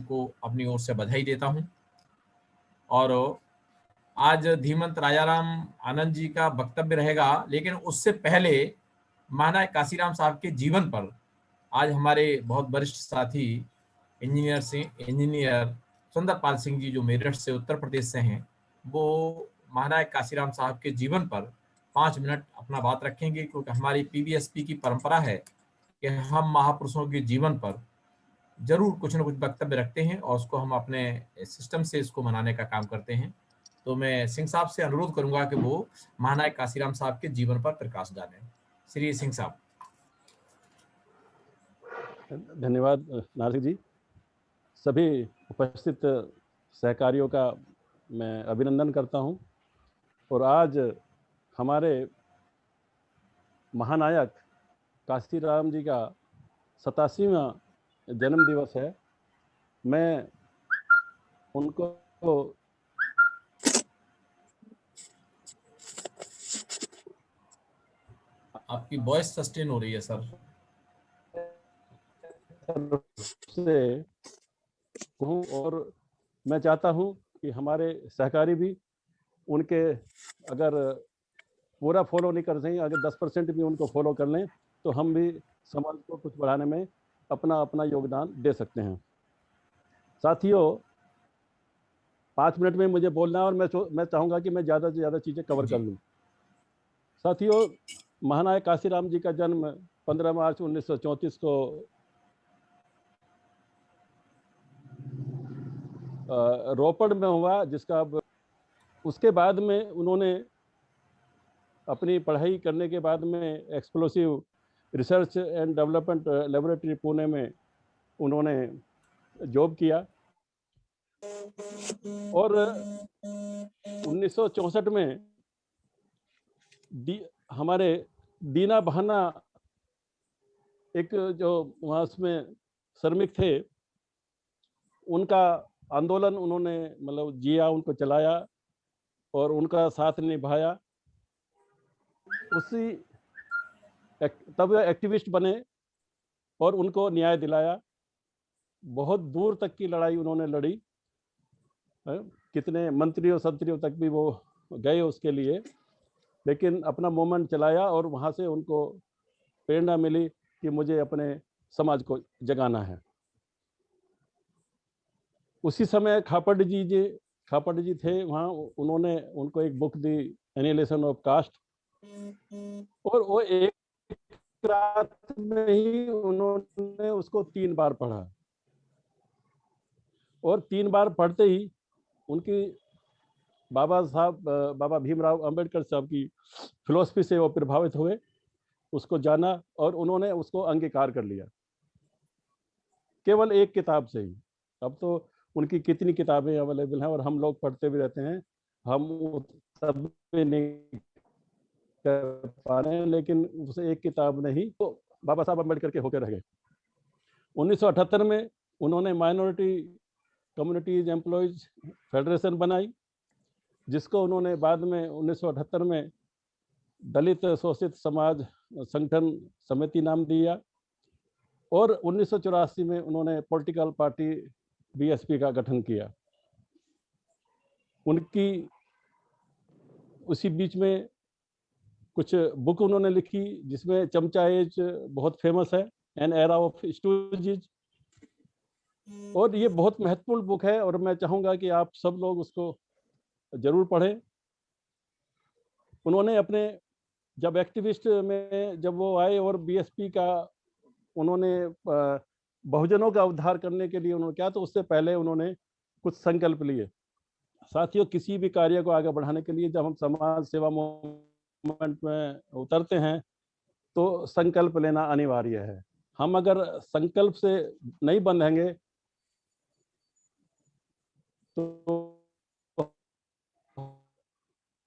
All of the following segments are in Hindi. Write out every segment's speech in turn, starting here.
उनको अपनी ओर से बधाई देता हूं। और आज धीमंत राजाराम आनंद जी का वक्तव्य रहेगा, लेकिन उससे पहले महानायक काशीराम साहब के जीवन पर आज हमारे बहुत वरिष्ठ साथी इंजीनियर सुंदरपाल सिंह जी, जो मेरठ से उत्तर प्रदेश से हैं, वो महानायक काशीराम साहब के जीवन पर 5 मिनट अपना बात रखेंगे, क्योंकि हमारी पीबीएसपी की परंपरा है कि हम महापुरुषों के जीवन पर जरूर कुछ न कुछ वक्तव्य रखते हैं और उसको हम अपने सिस्टम से इसको मनाने का काम करते हैं। तो मैं सिंह साहब से अनुरोध करूंगा कि वो महानायक काशीराम साहब के जीवन पर प्रकाश डालें। श्री सिंह साहब। धन्यवाद नारसिंह जी। सभी उपस्थित सहकारियों का मैं अभिनंदन करता हूं। और आज हमारे महानायक काशीराम जी का 87वां जन्म दिवस है। मैं उनको आपकी वॉइस सस्टेन हो रही है सर। से कहूं, और मैं चाहता हूं कि हमारे सहकारी भी उनके अगर पूरा फॉलो नहीं कर सकें, अगर 10% भी उनको फॉलो कर लें तो हम भी समाज को कुछ बढ़ाने में अपना अपना योगदान दे सकते हैं। साथियों, 5 मिनट में मुझे बोलना है और मैं चाहूँगा कि मैं ज़्यादा से ज़्यादा चीज़ें कवर कर लूँ। साथियों, महानायक काशीराम जी का जन्म 15 मार्च 1934 को रोपड़ में हुआ, जिसका उसके बाद में उन्होंने अपनी पढ़ाई करने के बाद में explosive research and development laboratory Pune में उन्होंने जॉब किया। और 1964 में हमारे दीना बहाना एक जो वहाँ उसमें श्रमिक थे, उनका आंदोलन उन्होंने मतलब जिया, उनको चलाया और उनका साथ निभाया। उसी तब एक्टिविस्ट बने और उनको न्याय दिलाया। बहुत दूर तक की लड़ाई उन्होंने लड़ी, कितने मंत्रियों संत्रियों तक भी वो गए उसके लिए, लेकिन अपना मूवमेंट चलाया और वहाँ से उनको प्रेरणा मिली कि मुझे अपने समाज को जगाना है। उसी समय खापड़ जी थे वहाँ, उन्होंने उनको एक बुक दी, एनिहिलेशन ऑफ कास्ट, और वो एक रात में ही उन्होंने उसको 3 बार पढ़ा। और 3 बार पढ़ते ही उनकी बाबा भीमराव अंबेडकर साहब की फिलॉसफी से वो प्रभावित हुए, उसको जाना और उन्होंने उसको अंगीकार कर लिया, केवल एक किताब से ही। अब तो उनकी कितनी किताबें अवेलेबल हैं और हम लोग पढ़ते भी रहते हैं, हम सब नहीं कर पा रहे हैं, लेकिन उसे एक किताब नहीं तो बाबा साहब अम्बेडकर के होकर रह गए। 1978 में उन्होंने माइनॉरिटी कम्युनिटीज एम्प्लॉयज फेडरेशन बनाई, जिसको उन्होंने बाद में 1978 में दलित शोषित समाज संगठन समिति नाम दिया। और 1984 में उन्होंने पॉलिटिकल पार्टी बीएसपी का गठन किया। उनकी उसी बीच में कुछ बुक उन्होंने लिखी, जिसमें चमचा एज बहुत फेमस है, एन एरा ऑफ स्टूजेज, और ये बहुत महत्वपूर्ण बुक है और मैं चाहूँगा कि आप सब लोग उसको जरूर पढ़ें। उन्होंने अपने जब एक्टिविस्ट में जब वो आए और बीएसपी का उन्होंने बहुजनों का उद्धार करने के लिए उन्होंने क्या, तो उससे पहले उन्होंने कुछ संकल्प लिए। साथियों, किसी भी कार्य को आगे बढ़ाने के लिए जब हम समाज सेवा मूवमेंट में उतरते हैं तो संकल्प लेना अनिवार्य है। हम अगर संकल्प से नहीं बंधेंगे तो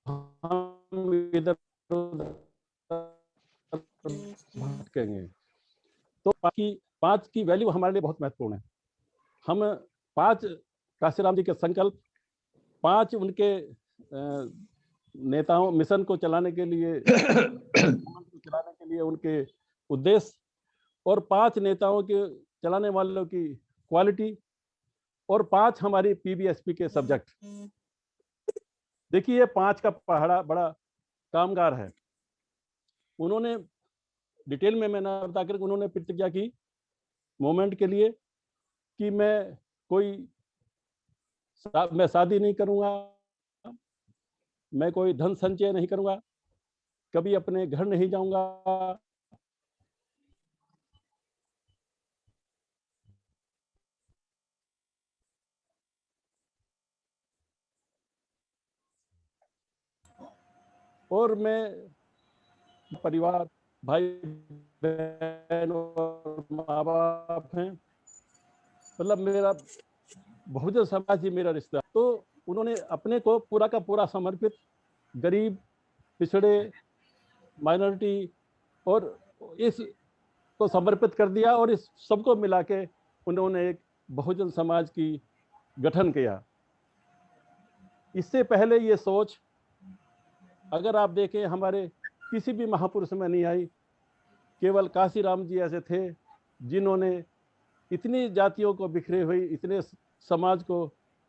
हम इधर भटकेंगे। तो 5 की वैल्यू हमारे लिए बहुत महत्वपूर्ण है। हम 5 काशीराम जी के संकल्प, 5 उनके नेताओं मिशन को चलाने के लिए उनके उद्देश्य, और 5 नेताओं के चलाने वालों की क्वालिटी, और 5 हमारी पीबीएसपी के सब्जेक्ट। देखिए ये 5 का पहाड़ा बड़ा कामगार है। उन्होंने डिटेल में मैंने बता कर उन्होंने प्रतिज्ञा की मोमेंट के लिए कि मैं शादी नहीं करूंगा, मैं कोई धन संचय नहीं करूंगा, कभी अपने घर नहीं जाऊंगा, और मैं परिवार, भाई बहन और माँ बाप हैं, मतलब मेरा बहुजन समाज ही मेरा रिश्ता। तो उन्होंने अपने को पूरा का पूरा समर्पित गरीब, पिछड़े, माइनॉरिटी और इस को समर्पित कर दिया, और इस सबको मिला के उन्होंने एक बहुजन समाज की गठन किया। इससे पहले ये सोच अगर आप देखें हमारे किसी भी महापुरुष में नहीं आई। केवल काशीराम जी ऐसे थे जिन्होंने इतनी जातियों को बिखरे हुई, इतने समाज को,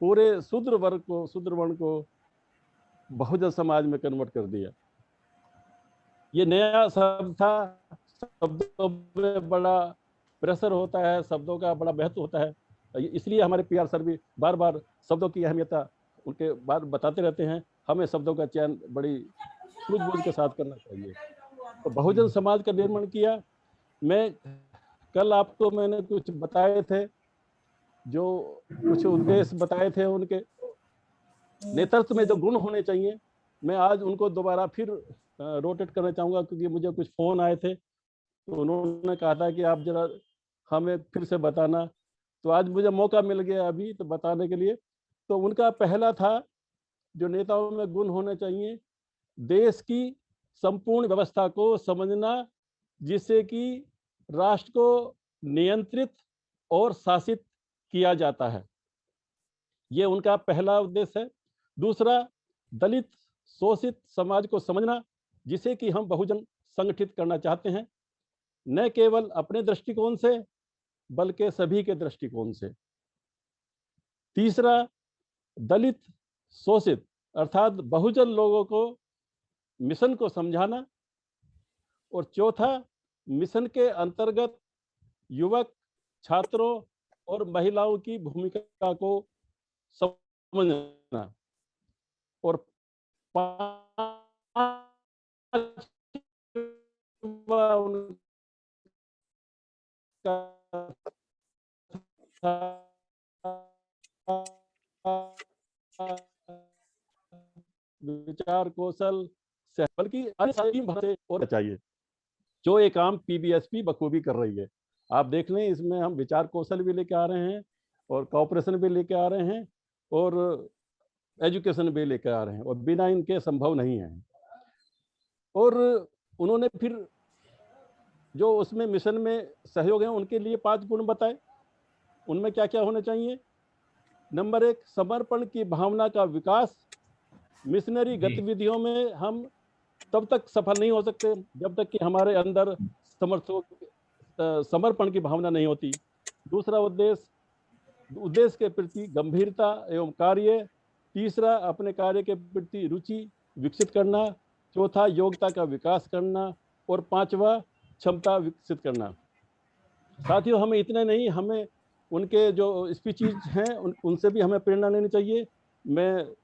पूरे शूद्र वर्ग को, शूद्र वर्ण को बहुजन समाज में कन्वर्ट कर दिया। ये नया शब्द था, शब्दों में बड़ा प्रेशर होता है, शब्दों का बड़ा महत्व होता है, इसलिए हमारे पीआर सर भी बार बार शब्दों की अहमियत उनके बार बताते रहते हैं। हमें शब्दों का चयन बड़ी सूझबूझ के साथ करना चाहिए। तो बहुजन समाज का निर्माण किया। मैं कल आपको मैंने कुछ बताए थे, जो कुछ उद्देश्य बताए थे, उनके नेतृत्व में जो गुण होने चाहिए, मैं आज उनको दोबारा फिर रोटेट करना चाहूँगा, क्योंकि मुझे कुछ फ़ोन आए थे तो उन्होंने कहा था कि आप जरा हमें फिर से बताना। तो आज मुझे मौका मिल गया अभी तो बताने के लिए। तो उनका पहला था जो नेताओं में गुण होने चाहिए, देश की संपूर्ण व्यवस्था को समझना, जिससे कि राष्ट्र को नियंत्रित और शासित किया जाता है। ये उनका पहला उद्देश्य है। दूसरा, दलित शोषित समाज को समझना, जिसे कि हम बहुजन संगठित करना चाहते हैं, न केवल अपने दृष्टिकोण से बल्कि सभी के दृष्टिकोण से। तीसरा, दलित शोषित अर्थात बहुजन लोगों को मिशन को समझाना। और चौथा, मिशन के अंतर्गत युवक, छात्रों और महिलाओं की भूमिका को समझना। और विचार कौशल से बल्कि अन्य सारी भाषा और चाहिए, जो ये काम पीबीएसपी बखूबी कर रही है। आप देख लें, इसमें हम विचार कौशल भी लेके आ रहे हैं और कॉपरेशन भी लेके आ रहे हैं और एजुकेशन भी लेके आ रहे हैं, और बिना इनके संभव नहीं है। और उन्होंने फिर जो उसमें मिशन में सहयोग है उनके लिए 5 गुण बताए। उनमें क्या क्या होने चाहिए? नंबर 1, समर्पण की भावना का विकास। मिशनरी गतिविधियों में हम तब तक सफल नहीं हो सकते जब तक कि हमारे अंदर समर्पण की भावना नहीं होती। दूसरा उद्देश्य के प्रति गंभीरता एवं कार्य। तीसरा, अपने कार्य के प्रति रुचि विकसित करना। चौथा, योग्यता का विकास करना। और पांचवा, क्षमता विकसित करना। साथियों, हमें इतना नहीं, हमें उनके जो स्पीचेज हैं उनसे भी हमें प्रेरणा लेनी चाहिए। मैं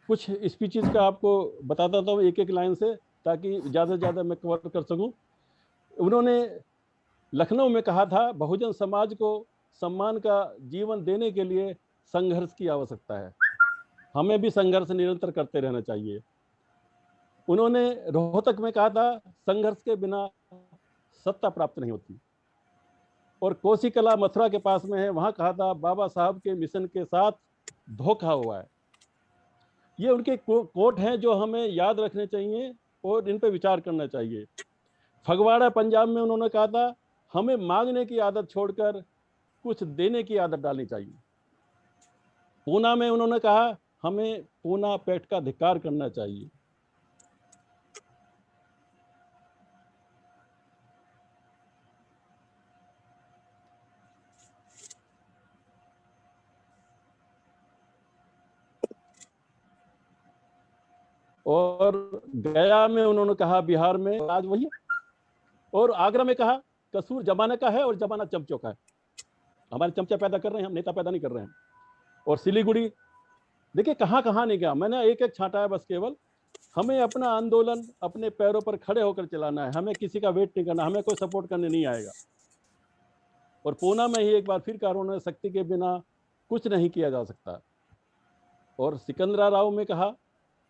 कुछ स्पीचेज का आपको बताता था एक एक लाइन से, ताकि ज़्यादा से ज़्यादा मैं कवर कर सकूं। उन्होंने लखनऊ में कहा था, बहुजन समाज को सम्मान का जीवन देने के लिए संघर्ष की आवश्यकता है। हमें भी संघर्ष निरंतर करते रहना चाहिए। उन्होंने रोहतक में कहा था, संघर्ष के बिना सत्ता प्राप्त नहीं होती। और कोसी कला मथुरा के पास में है, वहां कहा था, बाबा साहब के मिशन के साथ धोखा हुआ है। ये उनके कोट हैं जो हमें याद रखने चाहिए और इन पर विचार करना चाहिए। फगवाड़ा पंजाब में उन्होंने कहा था, हमें मांगने की आदत छोड़कर कुछ देने की आदत डालनी चाहिए। पूना में उन्होंने कहा, हमें पूना पैक्ट का धिक्कार करना चाहिए। और गया में उन्होंने कहा बिहार में आज वही, और आगरा में कहा कसूर जमाने का है और जमाना चमचों का है, हमारे चमचा पैदा कर रहे हैं, हम नेता पैदा नहीं कर रहे हैं। और सिलीगुड़ी देखिए कहाँ कहाँ नहीं गया, मैंने एक एक छांटा है बस। केवल हमें अपना आंदोलन अपने पैरों पर खड़े होकर चलाना है, हमें किसी का वेट नहीं करना, हमें कोई सपोर्ट करने नहीं आएगा। और पूना में ही एक बार फिर कहा उन्होंने, शक्ति के बिना कुछ नहीं किया जा सकता। और सिकंदरा राव में कहा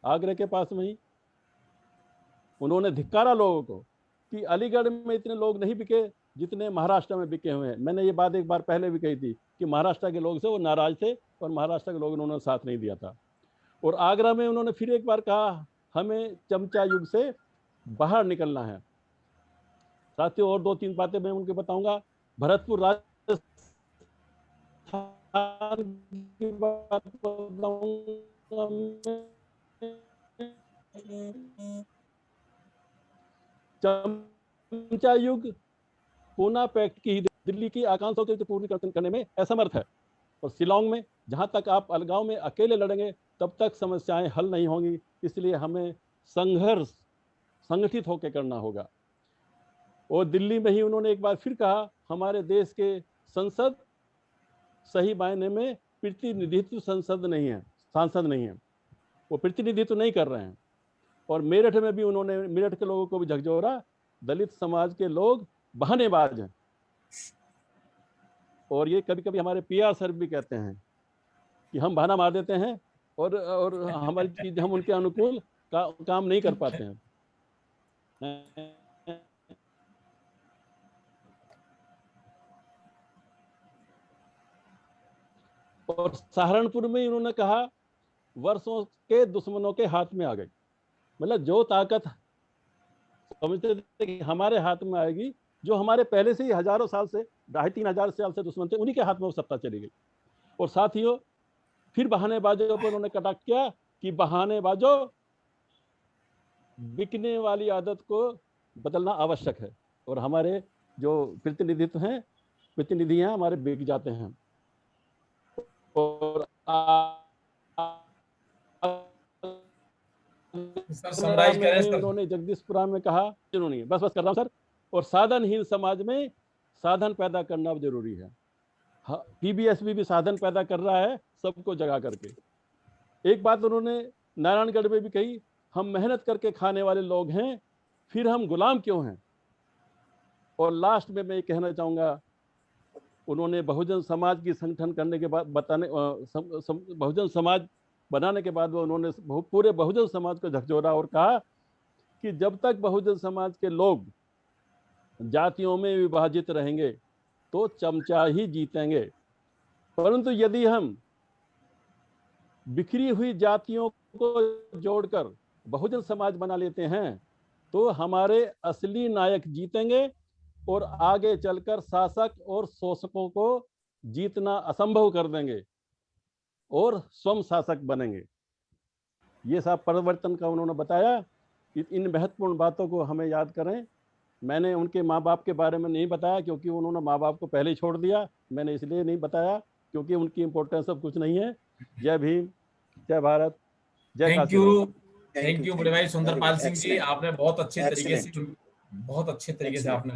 आगरा के पास में ही, उन्होंने धिक्कारा लोगों को कि अलीगढ़ में इतने लोग नहीं बिके जितने महाराष्ट्र में बिके हुए हैं। मैंने ये बात एक बार पहले भी कही थी कि महाराष्ट्र के लोग से वो नाराज थे और महाराष्ट्र के लोगों ने उन्होंने साथ नहीं दिया था। और आगरा में उन्होंने फिर एक बार कहा हमें चमचा युग से बाहर निकलना है। साथियों और 2-3 बातें मैं उनके बताऊंगा। भरतपुर राजस्थान की बात बताऊंगा, चमचा युग पूना पैक्ट की दिल्ली की आकांक्षाओं को पूरी करने में असमर्थ है। और शिलांग में जहां तक आप अलगाव में अकेले लड़ेंगे तब तक समस्याएं हल नहीं होंगी, इसलिए हमें संघर्ष संगठित होकर करना होगा। और दिल्ली में ही उन्होंने एक बार फिर कहा हमारे देश के संसद सही मायने में प्रतिनिधित्व संसद नहीं है, सांसद नहीं है, वो प्रतिनिधित्व नहीं कर रहे हैं। और मेरठ में भी उन्होंने मेरठ के लोगों को भी झकझोरा, दलित समाज के लोग बहानेबाज हैं। और ये कभी कभी हमारे पीआर सर भी कहते हैं कि हम बहाना मार देते हैं और हमारी चीज हम उनके अनुकूल काम नहीं कर पाते हैं। और सहारनपुर में उन्होंने कहा वर्षों के दुश्मनों के हाथ में आ गई, मतलब जो ताकत समझते थे कि हमारे हाथ में आएगी, जो हमारे पहले से ही हजारों साल से 2500-3000 साल से दुश्मन थे, उन्हीं के हाथ में वो सत्ता चली गई। और साथियों फिर बहानेबाजों पर उन्होंने कटाक्ष किया कि बहानेबाजों, बिकने वाली आदत को बदलना आवश्यक है। और हमारे जो प्रतिनिधि हैं हमारे बिक जाते हैं। और समराइज करें सर। उन्होंने जगदीशपुरा में कहा, उन्होंने बस कर रहा हूं सर, और साधनहीन समाज में साधन पैदा करना जरूरी है। पीबीएसपी भी साधन पैदा कर रहा है सबको जगा करके। एक बात उन्होंने नारायणगढ़ में भी कही, हम मेहनत करके खाने वाले लोग हैं, फिर हम गुलाम क्यों हैं। और लास्ट में मैं कहना चाहूंगा, उन्होंने बहुजन समाज की संगठन करने के बाद बहुजन समाज बनाने के बाद उन्होंने पूरे बहुजन समाज को झकझोरा और कहा कि जब तक बहुजन समाज के लोग जातियों में विभाजित रहेंगे तो चमचा ही जीतेंगे, परंतु यदि हम बिखरी हुई जातियों को जोड़कर बहुजन समाज बना लेते हैं तो हमारे असली नायक जीतेंगे और आगे चलकर शासक और शोषकों को जीतना असंभव कर देंगे और स्वयं शासक बनेंगे। ये सब परिवर्तन का उन्होंने बताया। इन महत्वपूर्ण बातों को हमें याद करें। मैंने उनके माँ बाप के बारे में नहीं बताया क्योंकि उन्होंने माँ बाप को पहले ही छोड़ दिया। मैंने इसलिए नहीं बताया क्योंकि उनकी इंपॉर्टेंस अब कुछ नहीं है। जय भीम, जय भारत, जय काशीराम। थैंक यू बड़े भाई सुंदरपाल सिंह जी, आपने बहुत अच्छे तरीके से आपने